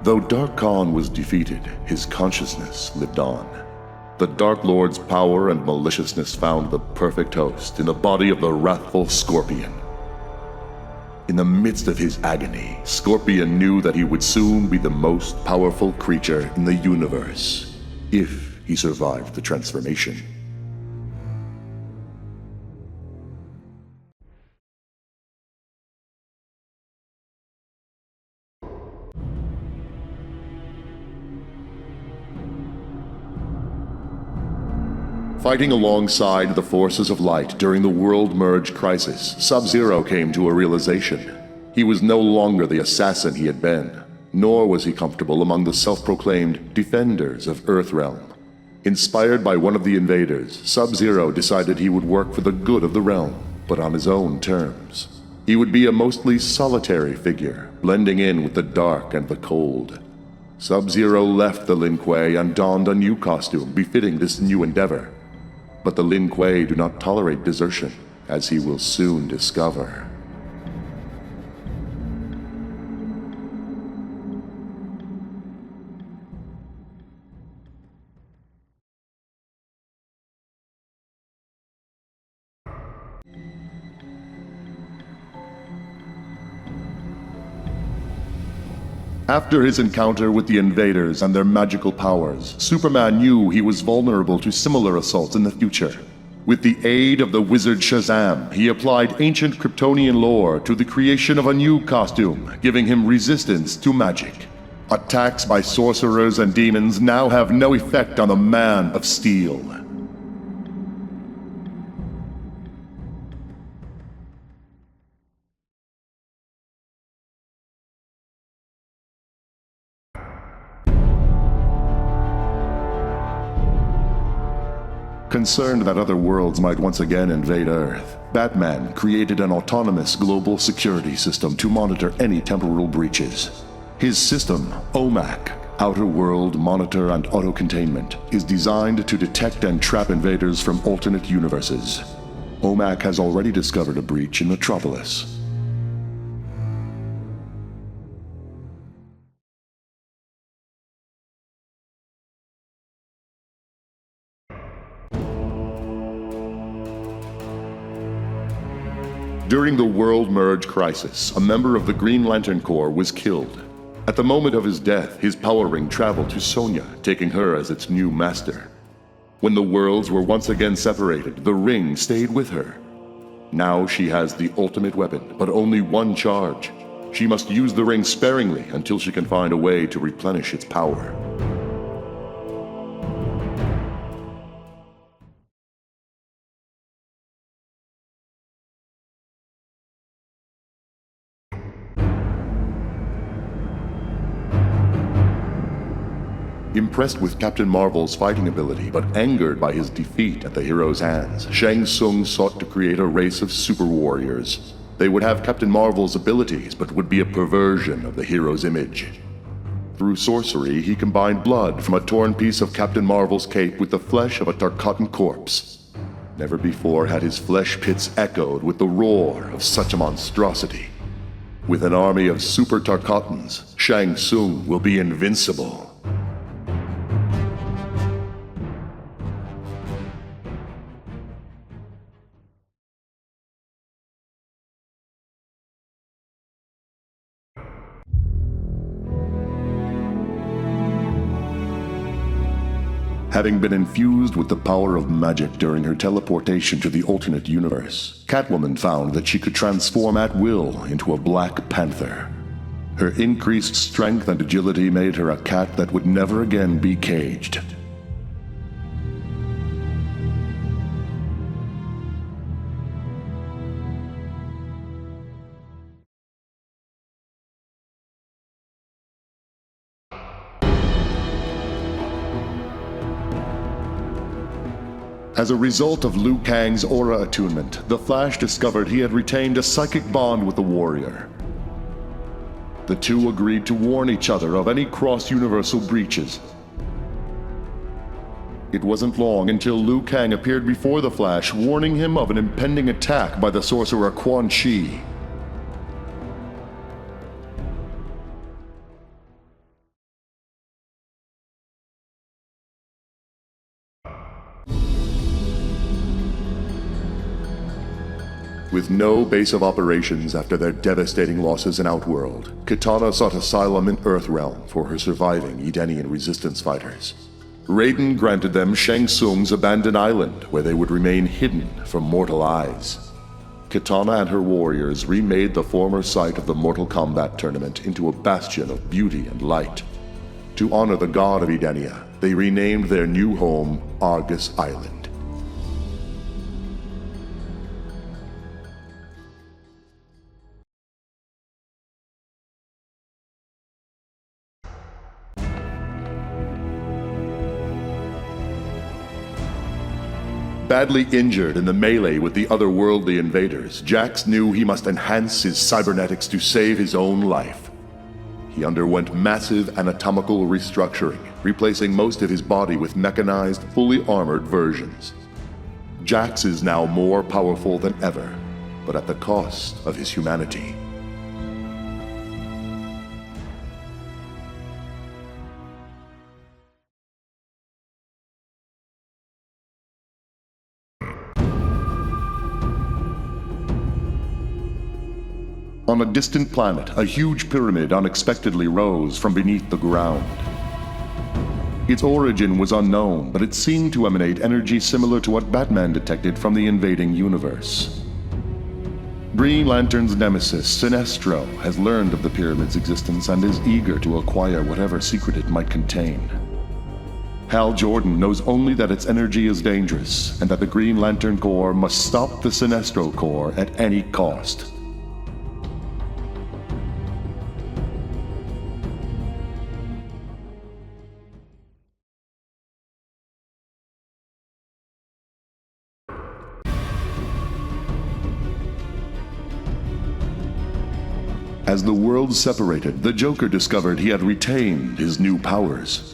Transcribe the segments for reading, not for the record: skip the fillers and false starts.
Though Dark Khan was defeated, his consciousness lived on. The Dark Lord's power and maliciousness found the perfect host in the body of the wrathful Scorpion. In the midst of his agony, Scorpion knew that he would soon be the most powerful creature in the universe, if he survived the transformation. Fighting alongside the forces of light during the World Merge crisis, Sub-Zero came to a realization. He was no longer the assassin he had been, nor was he comfortable among the self-proclaimed defenders of Earthrealm. Inspired by one of the invaders, Sub-Zero decided he would work for the good of the realm, but on his own terms. He would be a mostly solitary figure, blending in with the dark and the cold. Sub-Zero left the Lin Kuei and donned a new costume befitting this new endeavor. But the Lin Kuei do not tolerate desertion, as he will soon discover. After his encounter with the invaders and their magical powers, Superman knew he was vulnerable to similar assaults in the future. With the aid of the wizard Shazam, he applied ancient Kryptonian lore to the creation of a new costume, giving him resistance to magic. Attacks by sorcerers and demons now have no effect on the Man of Steel. Concerned that other worlds might once again invade Earth, Batman created an autonomous global security system to monitor any temporal breaches. His system, OMAC, Outer World Monitor and Auto-Containment, is designed to detect and trap invaders from alternate universes. OMAC has already discovered a breach in Metropolis. During the World Merge crisis, a member of the Green Lantern Corps was killed. At the moment of his death, his power ring traveled to Sonya, taking her as its new master. When the worlds were once again separated, the ring stayed with her. Now she has the ultimate weapon, but only one charge. She must use the ring sparingly until she can find a way to replenish its power. Impressed with Captain Marvel's fighting ability, but angered by his defeat at the hero's hands, Shang Tsung sought to create a race of super warriors. They would have Captain Marvel's abilities, but would be a perversion of the hero's image. Through sorcery, he combined blood from a torn piece of Captain Marvel's cape with the flesh of a Tarkatan corpse. Never before had his flesh pits echoed with the roar of such a monstrosity. With an army of super Tarkatans, Shang Tsung will be invincible. Having been infused with the power of magic during her teleportation to the alternate universe, Catwoman found that she could transform at will into a Black Panther. Her increased strength and agility made her a cat that would never again be caged. As a result of Liu Kang's aura attunement, the Flash discovered he had retained a psychic bond with the warrior. The two agreed to warn each other of any cross-universal breaches. It wasn't long until Liu Kang appeared before the Flash, warning him of an impending attack by the sorcerer Quan Chi. With no base of operations after their devastating losses in Outworld, Kitana sought asylum in Earthrealm for her surviving Edenian resistance fighters. Raiden granted them Shang Tsung's abandoned island, where they would remain hidden from mortal eyes. Kitana and her warriors remade the former site of the Mortal Kombat tournament into a bastion of beauty and light. To honor the god of Edenia, they renamed their new home Argus Island. Badly injured in the melee with the otherworldly invaders, Jax knew he must enhance his cybernetics to save his own life. He underwent massive anatomical restructuring, replacing most of his body with mechanized, fully armored versions. Jax is now more powerful than ever, but at the cost of his humanity. On a distant planet, a huge pyramid unexpectedly rose from beneath the ground. Its origin was unknown, but it seemed to emanate energy similar to what Batman detected from the invading universe. Green Lantern's nemesis, Sinestro, has learned of the pyramid's existence and is eager to acquire whatever secret it might contain. Hal Jordan knows only that its energy is dangerous, and that the Green Lantern Corps must stop the Sinestro Corps at any cost. As the worlds separated, the Joker discovered he had retained his new powers.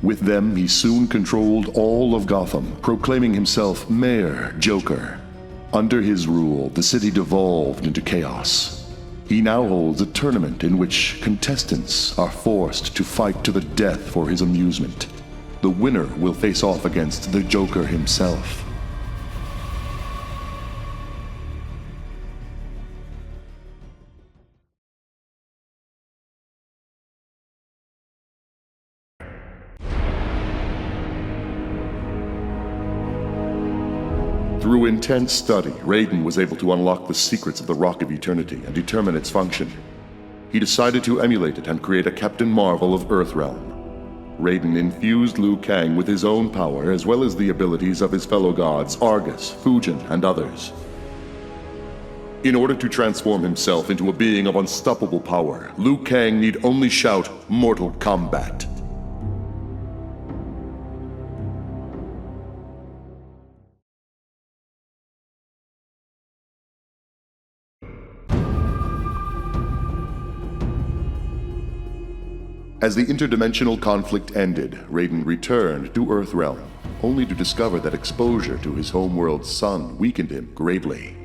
With them, he soon controlled all of Gotham, proclaiming himself Mayor Joker. Under his rule, the city devolved into chaos. He now holds a tournament in which contestants are forced to fight to the death for his amusement. The winner will face off against the Joker himself. Through intense study, Raiden was able to unlock the secrets of the Rock of Eternity and determine its function. He decided to emulate it and create a Captain Marvel of Earthrealm. Raiden infused Liu Kang with his own power as well as the abilities of his fellow gods Argus, Fujin, and others. In order to transform himself into a being of unstoppable power, Liu Kang need only shout, "Mortal Kombat." As the interdimensional conflict ended, Raiden returned to Earthrealm, only to discover that exposure to his homeworld's sun weakened him greatly.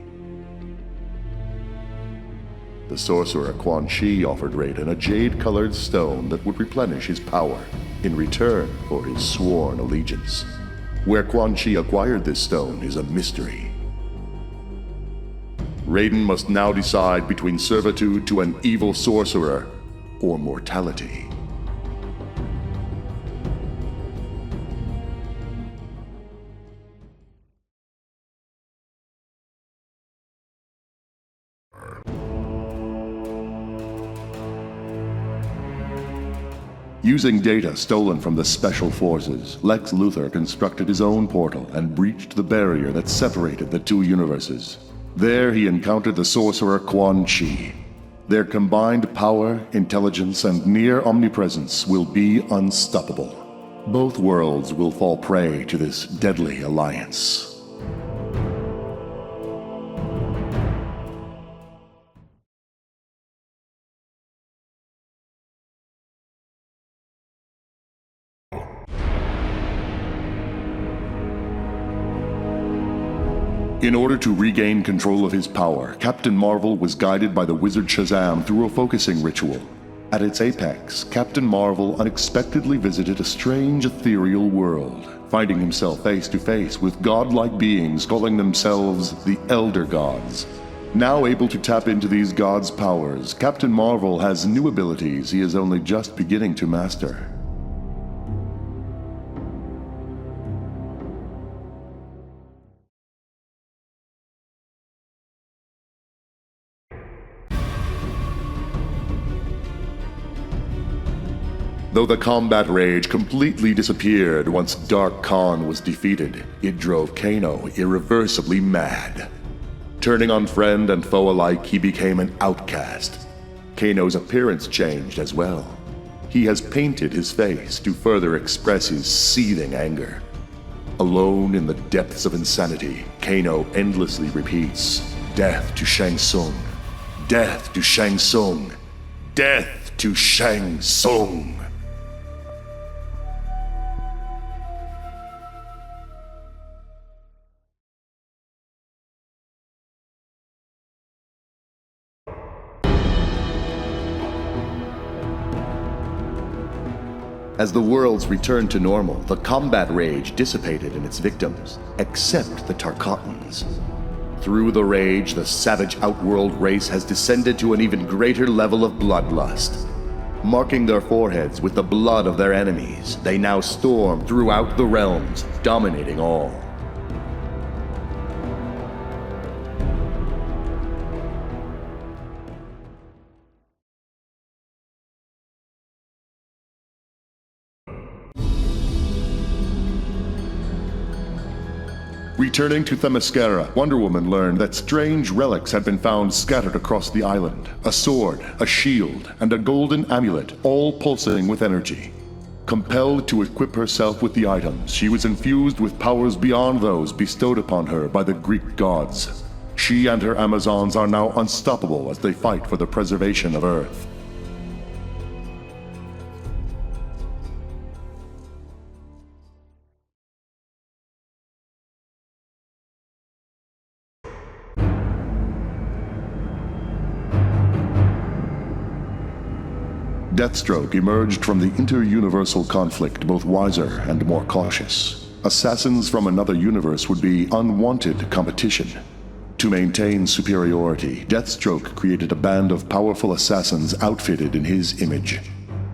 The sorcerer Quan Chi offered Raiden a jade-colored stone that would replenish his power, in return for his sworn allegiance. Where Quan Chi acquired this stone is a mystery. Raiden must now decide between servitude to an evil sorcerer or mortality. Using data stolen from the Special Forces, Lex Luthor constructed his own portal and breached the barrier that separated the two universes. There he encountered the sorcerer Quan Chi. Their combined power, intelligence, and near omnipresence will be unstoppable. Both worlds will fall prey to this deadly alliance. In order to regain control of his power, Captain Marvel was guided by the wizard Shazam through a focusing ritual. At its apex, Captain Marvel unexpectedly visited a strange ethereal world, finding himself face to face with godlike beings calling themselves the Elder Gods. Now able to tap into these gods' powers, Captain Marvel has new abilities he is only just beginning to master. Though the combat rage completely disappeared once Dark Khan was defeated, it drove Kano irreversibly mad. Turning on friend and foe alike, he became an outcast. Kano's appearance changed as well. He has painted his face to further express his seething anger. Alone in the depths of insanity, Kano endlessly repeats, "Death to Shang Tsung! Death to Shang Tsung! Death to Shang Tsung!" As the worlds returned to normal, the combat rage dissipated in its victims, except the Tarkatans. Through the rage, the savage outworld race has descended to an even greater level of bloodlust. Marking their foreheads with the blood of their enemies, they now storm throughout the realms, dominating all. Returning to Themyscira, Wonder Woman learned that strange relics had been found scattered across the island. A sword, a shield, and a golden amulet, all pulsating with energy. Compelled to equip herself with the items, she was infused with powers beyond those bestowed upon her by the Greek gods. She and her Amazons are now unstoppable as they fight for the preservation of Earth. Deathstroke emerged from the inter-universal conflict both wiser and more cautious. Assassins from another universe would be unwanted competition. To maintain superiority, Deathstroke created a band of powerful assassins outfitted in his image.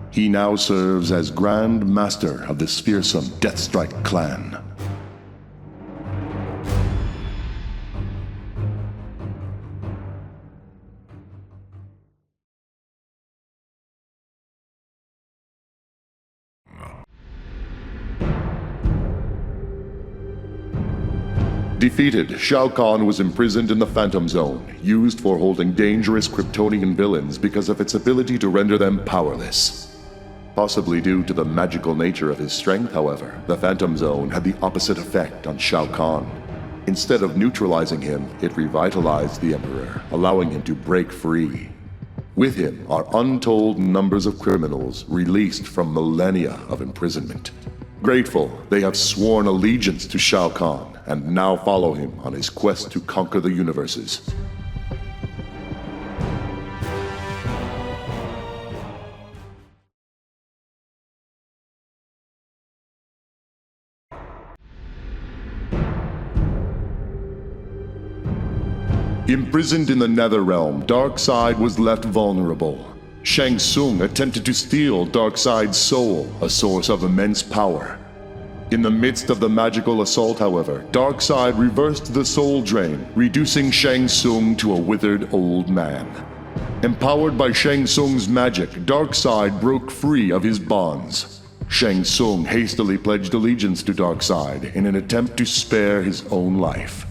He now serves as Grand Master of this fearsome Deathstrike clan. Defeated, Shao Kahn was imprisoned in the Phantom Zone, used for holding dangerous Kryptonian villains because of its ability to render them powerless. Possibly due to the magical nature of his strength, however, the Phantom Zone had the opposite effect on Shao Kahn. Instead of neutralizing him, it revitalized the Emperor, allowing him to break free. With him are untold numbers of criminals released from millennia of imprisonment. Grateful, they have sworn allegiance to Shao Kahn, and now follow him on his quest to conquer the universes. Imprisoned in the Netherrealm, Darkseid was left vulnerable. Shang Tsung attempted to steal Darkseid's soul, a source of immense power. In the midst of the magical assault, however, Darkseid reversed the soul drain, reducing Shang Tsung to a withered old man. Empowered by Shang Tsung's magic, Darkseid broke free of his bonds. Shang Tsung hastily pledged allegiance to Darkseid in an attempt to spare his own life.